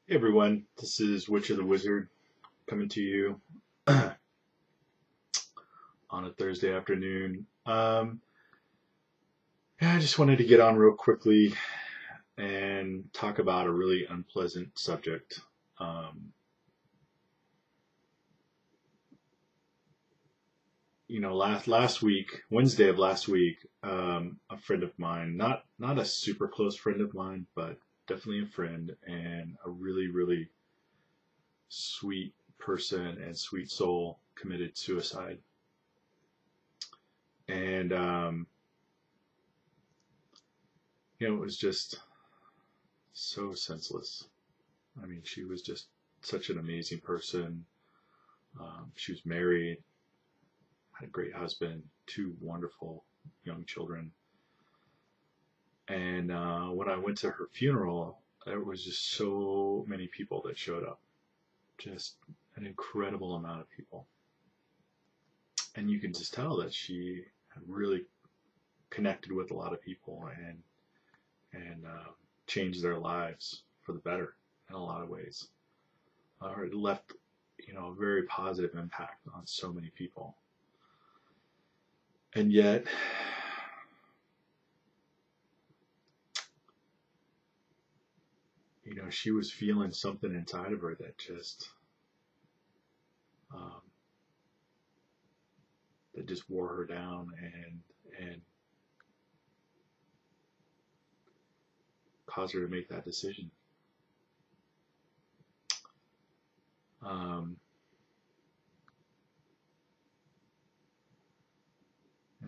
Hey everyone, this is Witcher the Wizard coming to you on a Thursday afternoon. Yeah, I just wanted to get on real quickly and talk about a really unpleasant subject. Um, last week, Wednesday of last week, a friend of mine, not a super close friend of mine, but definitely a friend and a really sweet person and sweet soul, committed suicide. And it was just so senseless. I mean, she was just such an amazing person. She was married, had a great husband, two wonderful young children. And when I went to her funeral, there was just so many people that showed up. Just an incredible amount of people. And you can just tell that she had really connected with a lot of people and changed their lives for the better in a lot of ways. It left, a very positive impact on so many people. And yet, she was feeling something inside of her that um, just wore her down and caused her to make that decision. Um,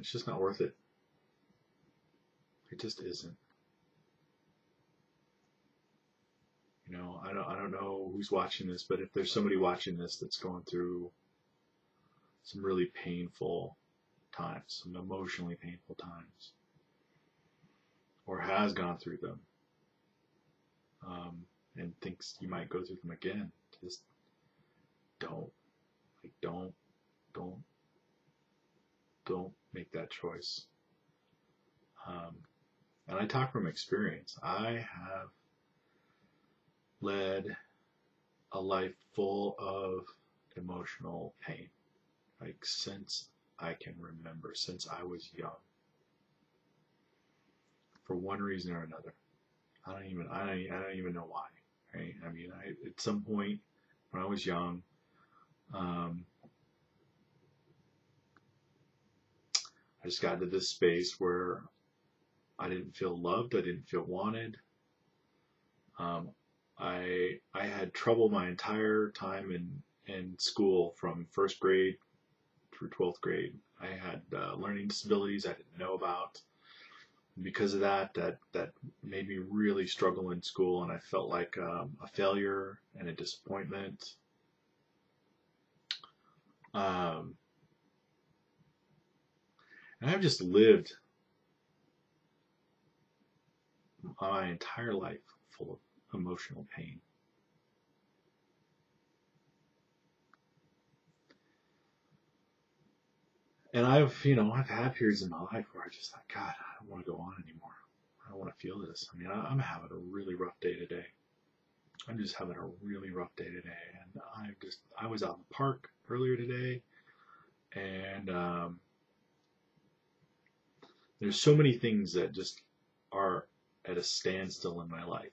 it's just not worth it. It just isn't. I don't know who's watching this, but if there's somebody watching this that's going through some really painful times, some emotionally painful times, or has gone through them, and thinks you might go through them again, just don't, like, don't, don't make that choice. Um, and I talk from experience. I have led a life full of emotional pain, like since I can remember, since I was young, for one reason or another. I don't even know why. Right? I mean, at some point when I was young, um, I just got to this space where I didn't feel loved. I didn't feel wanted. Um, I had trouble my entire time in school from first grade through 12th grade. I had learning disabilities I didn't know about. And because of that made me really struggle in school, and I felt like a failure and a disappointment. Um, and I've just lived my entire life full of emotional pain. And I've had periods in my life where I just thought, God, I don't want to go on anymore. I don't want to feel this. I mean, I'm having a really rough day today. I'm just having a really rough day today. And I was out in the park earlier today, and there's so many things that just are at a standstill in my life.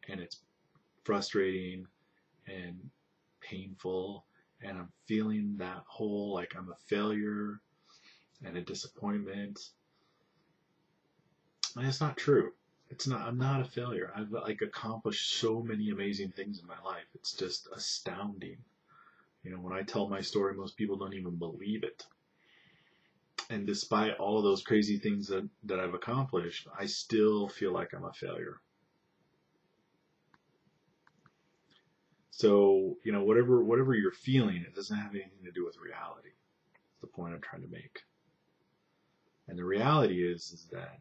And it's frustrating and painful, and I'm feeling that whole, like, I'm a failure and a disappointment. And it's not true. It's not. I'm not a failure. I've, like, accomplished so many amazing things in my life. It's just astounding. When I tell my story, most people don't even believe it. And despite all of those crazy things that I've accomplished, I still feel like I'm a failure. So, whatever you're feeling, it doesn't have anything to do with reality. That's the point I'm trying to make. And the reality is that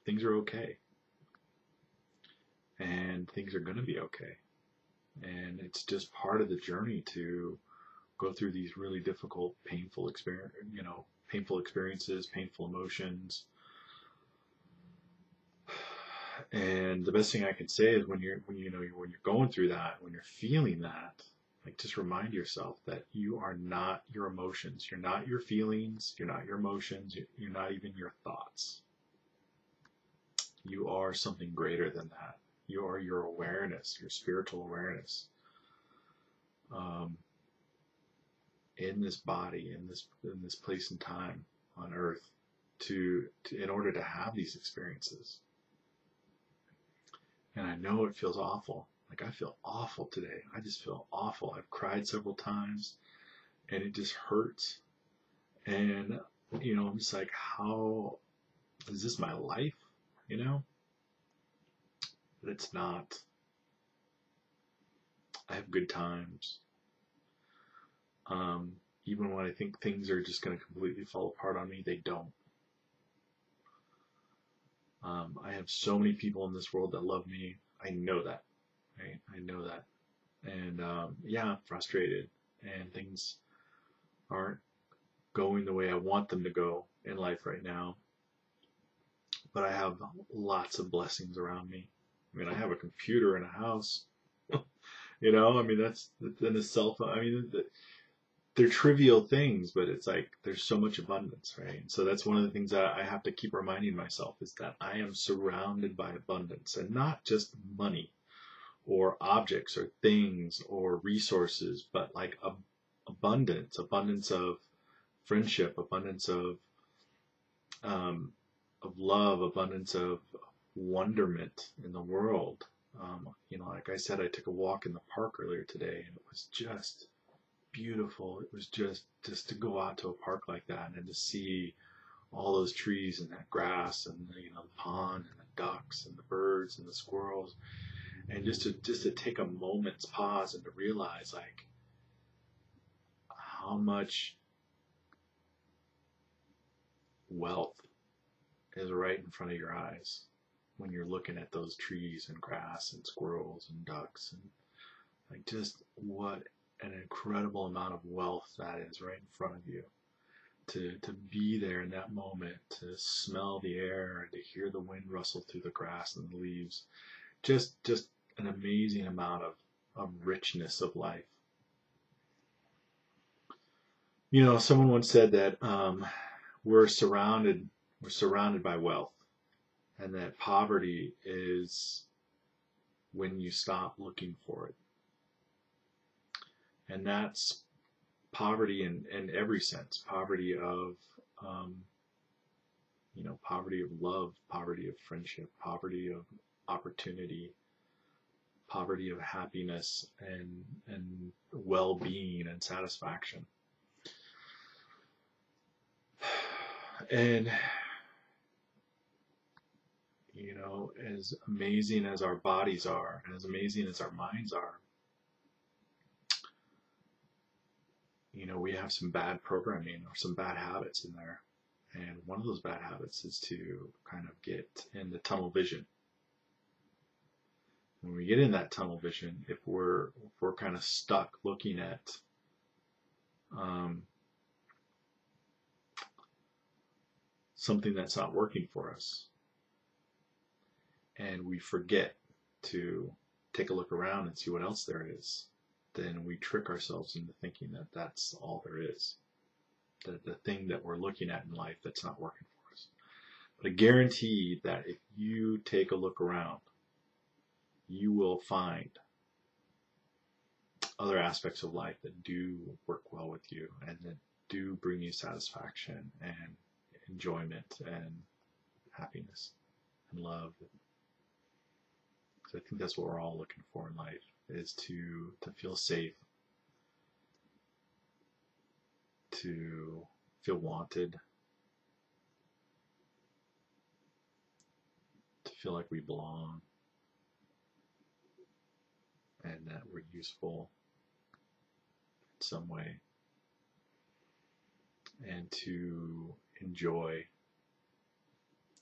things are okay. And things are going to be okay. And it's just part of the journey to go through these really difficult, painful experiences, painful emotions. And the best thing I can say is when you're going through that, when you're feeling that, like just remind yourself that you are not your emotions, you're not your feelings, you're not your emotions, you're not even your thoughts. You are something greater than that. You are your awareness, your spiritual awareness, um, in this body, in this place and time on Earth, in order to have these experiences. And I know it feels awful. Like I feel awful today. I just feel awful. I've cried several times, and it just hurts. And I'm just like, how is this my life? But it's not. I have good times. Even when I think things are just going to completely fall apart on me, they don't. I have so many people in this world that love me. I know that, right? I know that. And yeah, I'm frustrated, and things aren't going the way I want them to go in life right now. But I have lots of blessings around me. I mean, I have a computer in a house. I mean, that's in a cell phone. I mean, they're trivial things, but it's like there's so much abundance, right? And so that's one of the things that I have to keep reminding myself is that I am surrounded by abundance, and not just money or objects or things or resources, but like abundance of friendship, abundance um, of love, abundance of wonderment in the world. Like I said, I took a walk in the park earlier today, and it was just beautiful. It was just to go out to a park like that and to see all those trees and that grass and the pond and the ducks and the birds and the squirrels, and just to take a moment's pause and to realize like how much wealth is right in front of your eyes when you're looking at those trees and grass and squirrels and ducks, and like just what an incredible amount of wealth that is right in front of you. To be there in that moment, to smell the air and to hear the wind rustle through the grass and the leaves, just an amazing amount of richness of life. Someone once said that we're surrounded by wealth, and that poverty is when you stop looking for it. And that's poverty in every sense. Poverty of poverty of love, poverty of friendship, poverty of opportunity, poverty of happiness and well-being and satisfaction. And as amazing as our bodies are, and as amazing as our minds are, we have some bad programming or some bad habits in there. And one of those bad habits is to kind of get in the tunnel vision. When we get in that tunnel vision, if we're kind of stuck looking at something that's not working for us, and we forget to take a look around and see what else there is, then we trick ourselves into thinking that that's all there is, the thing that we're looking at in life that's not working for us. But I guarantee that if you take a look around, you will find other aspects of life that do work well with you and that do bring you satisfaction and enjoyment and happiness and love. So I think that's what we're all looking for in life, is to feel safe, to feel wanted, to feel like we belong, and that we're useful in some way, and to enjoy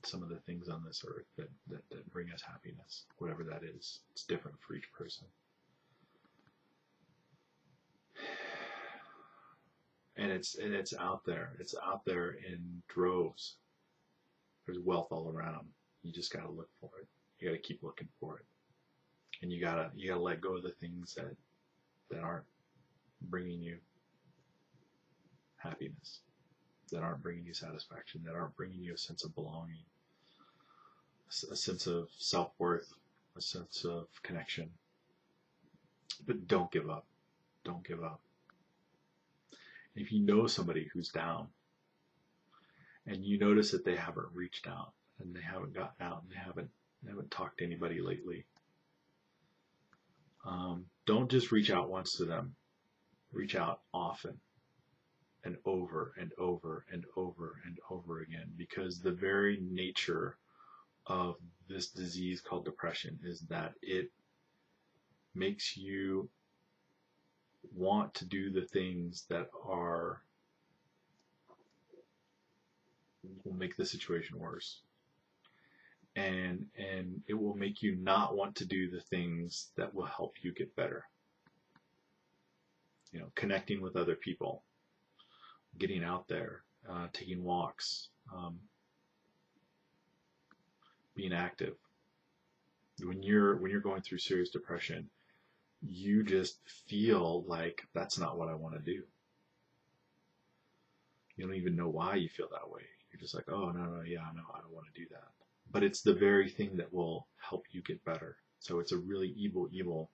some of the things on this earth that bring us happiness, whatever that is. It's different for each person. And it's out there. It's out there in droves. There's wealth all around. You just got to look for it. You gotta keep looking for it, and you gotta let go of the things that aren't bringing you happiness, that aren't bringing you satisfaction, that aren't bringing you a sense of belonging, a sense of self-worth, a sense of connection. But don't give up. Don't give up. If you know somebody who's down, and you notice that they haven't reached out, and they haven't gotten out, and they haven't talked to anybody lately, don't just reach out once to them. Reach out often, and over and over and over and over again, because the very nature of this disease called depression is that it makes you want to do the things that will make the situation worse, and it will make you not want to do the things that will help you get better. You know, connecting with other people, getting out there, taking walks, being active. When you're going through serious depression, you just feel like that's not what I want to do. You don't even know why you feel that way. You're just like, oh, no, yeah, no, I don't want to do that. But it's the very thing that will help you get better. So it's a really evil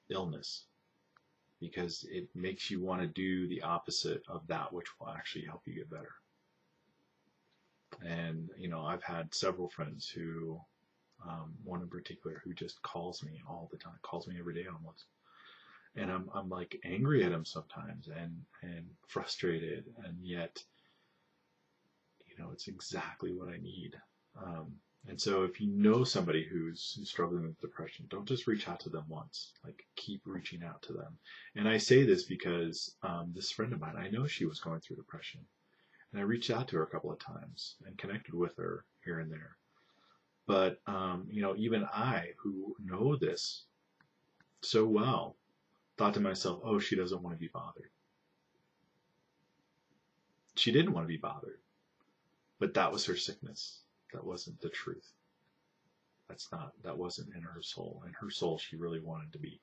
illness, because it makes you want to do the opposite of that which will actually help you get better. And, you know, I've had several friends who, one in particular, who just calls me all the time, calls me every day almost. And I'm like angry at him sometimes, and frustrated, and yet, you know, it's exactly what I need. And so if you know somebody who's struggling with depression, don't just reach out to them once. Like, keep reaching out to them. And I say this because this friend of mine, I know she was going through depression. And I reached out to her a couple of times and connected with her here and there. But, you know, even I, who know this so well, thought to myself, oh, she doesn't want to be bothered. She didn't want to be bothered. But that was her sickness. That wasn't the truth. That wasn't in her soul. In her soul, she really wanted to be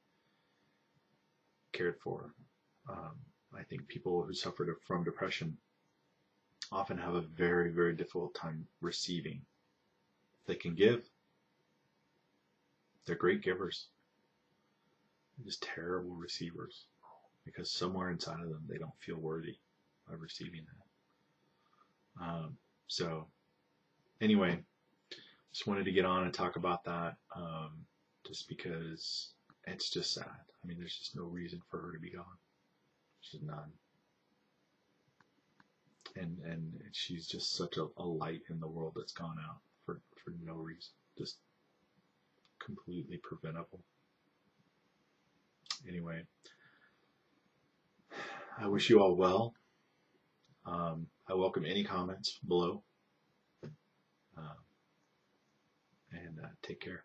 cared for. I think people who suffer from depression often have a very, very difficult time receiving. They can give. They're great givers. They're just terrible receivers, because somewhere inside of them, they don't feel worthy of receiving that. So anyway, just wanted to get on and talk about that, just because it's just sad. I mean, there's just no reason for her to be gone. There's none. And she's just such a light in the world that's gone out for no reason. Just completely preventable. Anyway, I wish you all well. I welcome any comments below. And take care.